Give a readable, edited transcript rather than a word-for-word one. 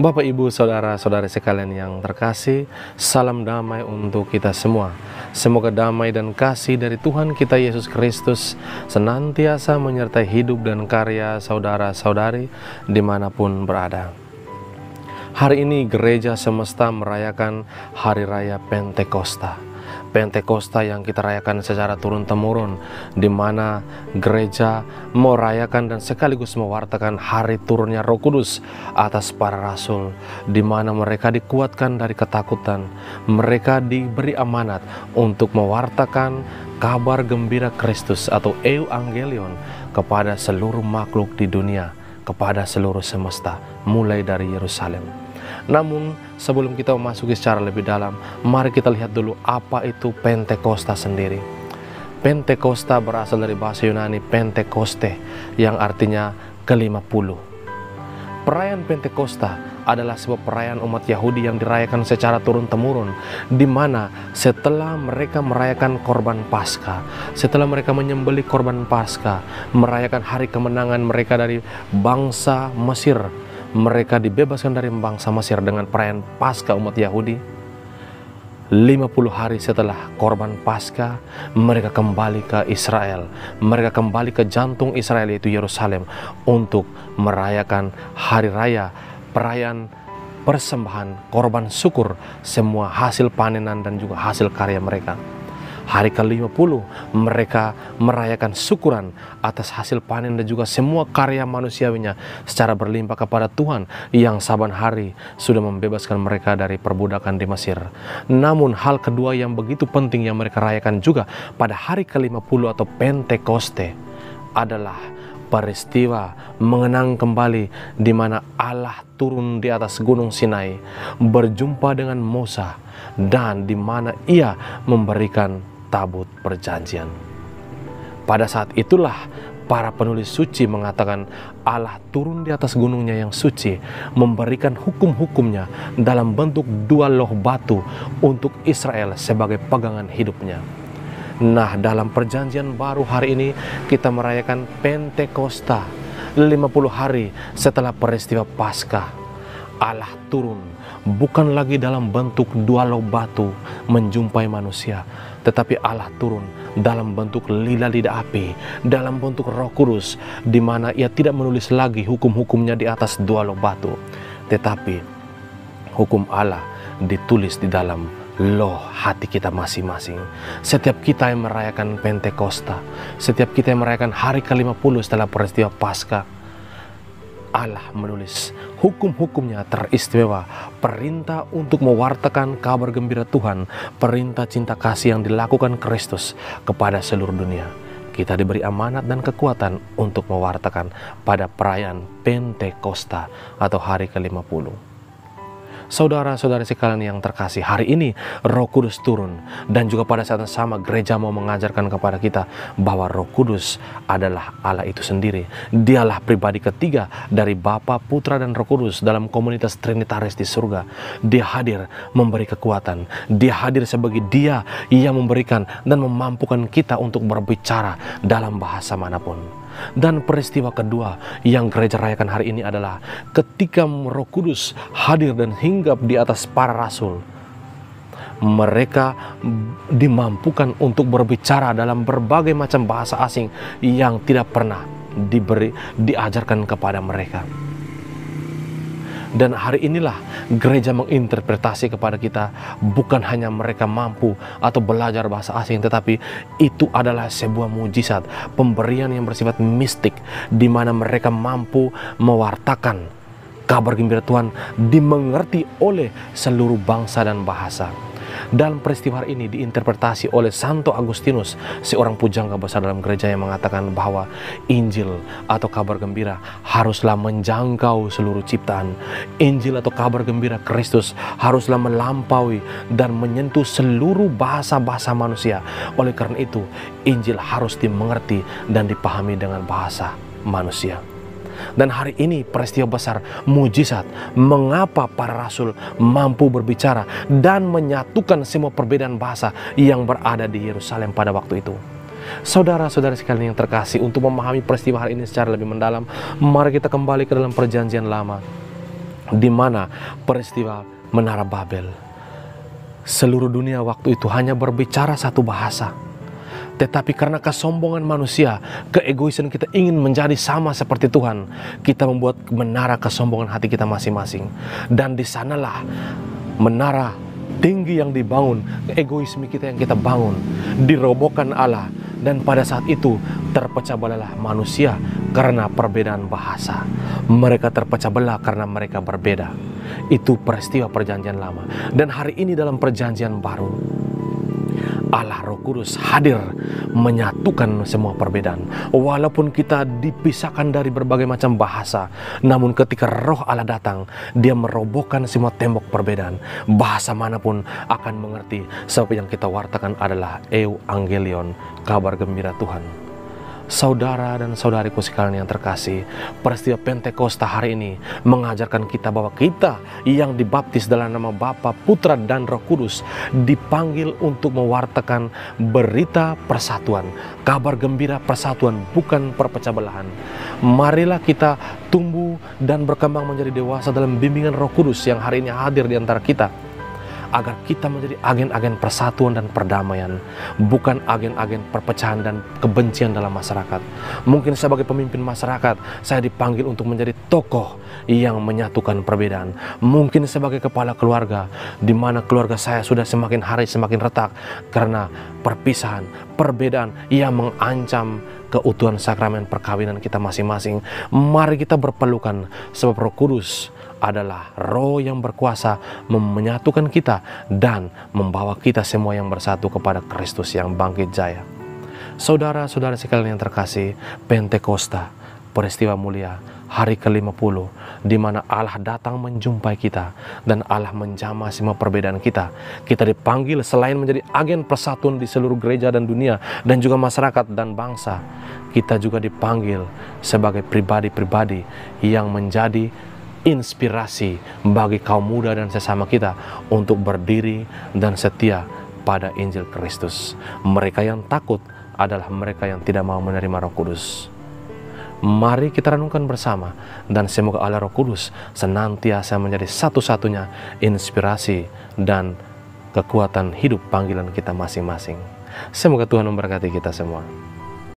Bapak, Ibu, Saudara-saudari sekalian yang terkasih, salam damai untuk kita semua. Semoga damai dan kasih dari Tuhan kita Yesus Kristus senantiasa menyertai hidup dan karya saudara-saudari dimanapun berada. Hari ini gereja semesta merayakan Hari Raya Pentakosta. Pentakosta yang kita rayakan secara turun-temurun, di mana gereja merayakan dan sekaligus mewartakan hari turunnya Roh Kudus atas para rasul, di mana mereka dikuatkan dari ketakutan. Mereka diberi amanat untuk mewartakan kabar gembira Kristus atau Evangelion kepada seluruh makhluk di dunia, kepada seluruh semesta, mulai dari Yerusalem. Namun sebelum kita memasuki secara lebih dalam, mari kita lihat dulu apa itu Pentakosta sendiri. Pentakosta berasal dari bahasa Yunani Pentekoste, yang artinya ke-50. Perayaan Pentakosta adalah sebuah perayaan umat Yahudi yang dirayakan secara turun-temurun, di mana setelah mereka merayakan korban Paskah, setelah mereka menyembelih korban Paskah, merayakan hari kemenangan mereka dari bangsa Mesir, mereka dibebaskan dari bangsa Mesir dengan perayaan Paskah umat Yahudi. 50 hari setelah korban Paskah, mereka kembali ke Israel. Mereka kembali ke jantung Israel, yaitu Yerusalem, untuk merayakan hari raya, perayaan persembahan, korban syukur, semua hasil panenan dan juga hasil karya mereka. Hari ke-50 mereka merayakan syukuran atas hasil panen dan juga semua karya manusiawinya secara berlimpah kepada Tuhan yang saban hari sudah membebaskan mereka dari perbudakan di Mesir. Namun hal kedua yang begitu penting yang mereka rayakan juga pada hari ke-50 atau Pentekoste adalah peristiwa mengenang kembali di mana Allah turun di atas Gunung Sinai, berjumpa dengan Musa, dan di mana Ia memberikan tabut perjanjian. Pada saat itulah para penulis suci mengatakan Allah turun di atas gunungnya yang suci, memberikan hukum-hukumnya dalam bentuk 2 loh batu untuk Israel sebagai pegangan hidupnya. Nah, dalam perjanjian baru hari ini kita merayakan Pentakosta, 50 hari setelah peristiwa Paskah. Allah turun bukan lagi dalam bentuk 2 loh batu menjumpai manusia, tetapi Allah turun dalam bentuk lidah api, dalam bentuk Roh Kudus, di mana Ia tidak menulis lagi hukum-hukumnya di atas 2 loh batu, tetapi hukum Allah ditulis di dalam loh hati kita masing-masing. Setiap kita yang merayakan Pentakosta, setiap kita yang merayakan hari ke-50 setelah peristiwa Paskah, Allah menulis hukum-hukumnya teristimewa, perintah untuk mewartakan kabar gembira Tuhan, perintah cinta kasih yang dilakukan Kristus kepada seluruh dunia. Kita diberi amanat dan kekuatan untuk mewartakan pada perayaan Pentakosta atau hari ke-50. Saudara-saudari sekalian yang terkasih, hari ini Roh Kudus turun, dan juga pada saat yang sama gereja mau mengajarkan kepada kita bahwa Roh Kudus adalah Allah itu sendiri. Dialah pribadi ketiga dari Bapa, Putra, dan Roh Kudus dalam komunitas Trinitaris di surga. Dia hadir memberi kekuatan. Dia hadir sebagai Dia yang memberikan dan memampukan kita untuk berbicara dalam bahasa manapun. Dan peristiwa kedua yang gereja rayakan hari ini adalah ketika Roh Kudus hadir dan hinggap di atas para rasul. Mereka dimampukan untuk berbicara dalam berbagai macam bahasa asing yang tidak pernah diajarkan kepada mereka. Dan hari inilah gereja menginterpretasi kepada kita, bukan hanya mereka mampu atau belajar bahasa asing, tetapi itu adalah sebuah mujizat, pemberian yang bersifat mistik, di mana mereka mampu mewartakan kabar gembira Tuhan dimengerti oleh seluruh bangsa dan bahasa. Dalam peristiwa ini diinterpretasi oleh Santo Agustinus, seorang pujangga besar dalam gereja, yang mengatakan bahwa Injil atau kabar gembira haruslah menjangkau seluruh ciptaan. Injil atau kabar gembira Kristus haruslah melampaui dan menyentuh seluruh bahasa-bahasa manusia. Oleh karena itu, Injil harus dimengerti dan dipahami dengan bahasa manusia. Dan hari ini peristiwa besar, mujizat, mengapa para rasul mampu berbicara dan menyatukan semua perbedaan bahasa yang berada di Yerusalem pada waktu itu. Saudara-saudara sekalian yang terkasih, untuk memahami peristiwa hari ini secara lebih mendalam, mari kita kembali ke dalam perjanjian lama. di mana peristiwa Menara Babel. Seluruh dunia waktu itu hanya berbicara satu bahasa. Tetapi karena kesombongan manusia, keegoisan kita ingin menjadi sama seperti Tuhan, kita membuat menara kesombongan hati kita masing-masing. Dan di sanalah menara tinggi yang dibangun, egoisme kita yang kita bangun, dirobohkan Allah. Dan pada saat itu terpecah belahlah manusia karena perbedaan bahasa. Mereka terpecah belah karena mereka berbeda. Itu peristiwa perjanjian lama. Dan hari ini dalam perjanjian baru, Allah Roh Kudus hadir menyatukan semua perbedaan. Walaupun kita dipisahkan dari berbagai macam bahasa, namun ketika Roh Allah datang, Dia merobohkan semua tembok perbedaan. Bahasa manapun akan mengerti, sebab yang kita wartakan adalah Evangelion, kabar gembira Tuhan. Saudara dan saudariku sekalian yang terkasih, peristiwa Pentakosta hari ini mengajarkan kita bahwa kita yang dibaptis dalam nama Bapa, Putra, dan Roh Kudus dipanggil untuk mewartakan berita persatuan, kabar gembira persatuan, bukan perpecah belahan. Marilah kita tumbuh dan berkembang menjadi dewasa dalam bimbingan Roh Kudus yang hari ini hadir di antara kita, agar kita menjadi agen-agen persatuan dan perdamaian, bukan agen-agen perpecahan dan kebencian dalam masyarakat. Mungkin sebagai pemimpin masyarakat, saya dipanggil untuk menjadi tokoh yang menyatukan perbedaan. Mungkin sebagai kepala keluarga, di mana keluarga saya sudah semakin hari semakin retak karena perpisahan, perbedaan yang mengancam keutuhan sakramen perkawinan kita masing-masing. Mari kita berpelukan, sebab Roh Kudus adalah Roh yang berkuasa menyatukan kita dan membawa kita semua yang bersatu kepada Kristus yang bangkit jaya. Saudara-saudara sekalian yang terkasih, Pentakosta, peristiwa mulia, hari ke-50, di mana Allah datang menjumpai kita dan Allah menjamah semua perbedaan kita. Kita dipanggil selain menjadi agen persatuan di seluruh gereja dan dunia dan juga masyarakat dan bangsa, kita juga dipanggil sebagai pribadi-pribadi yang menjadi inspirasi bagi kaum muda dan sesama kita untuk berdiri dan setia pada Injil Kristus. Mereka yang takut adalah mereka yang tidak mau menerima Roh Kudus. Mari kita renungkan bersama, dan semoga Allah Roh Kudus senantiasa menjadi satu-satunya inspirasi dan kekuatan hidup panggilan kita masing-masing. Semoga Tuhan memberkati kita semua.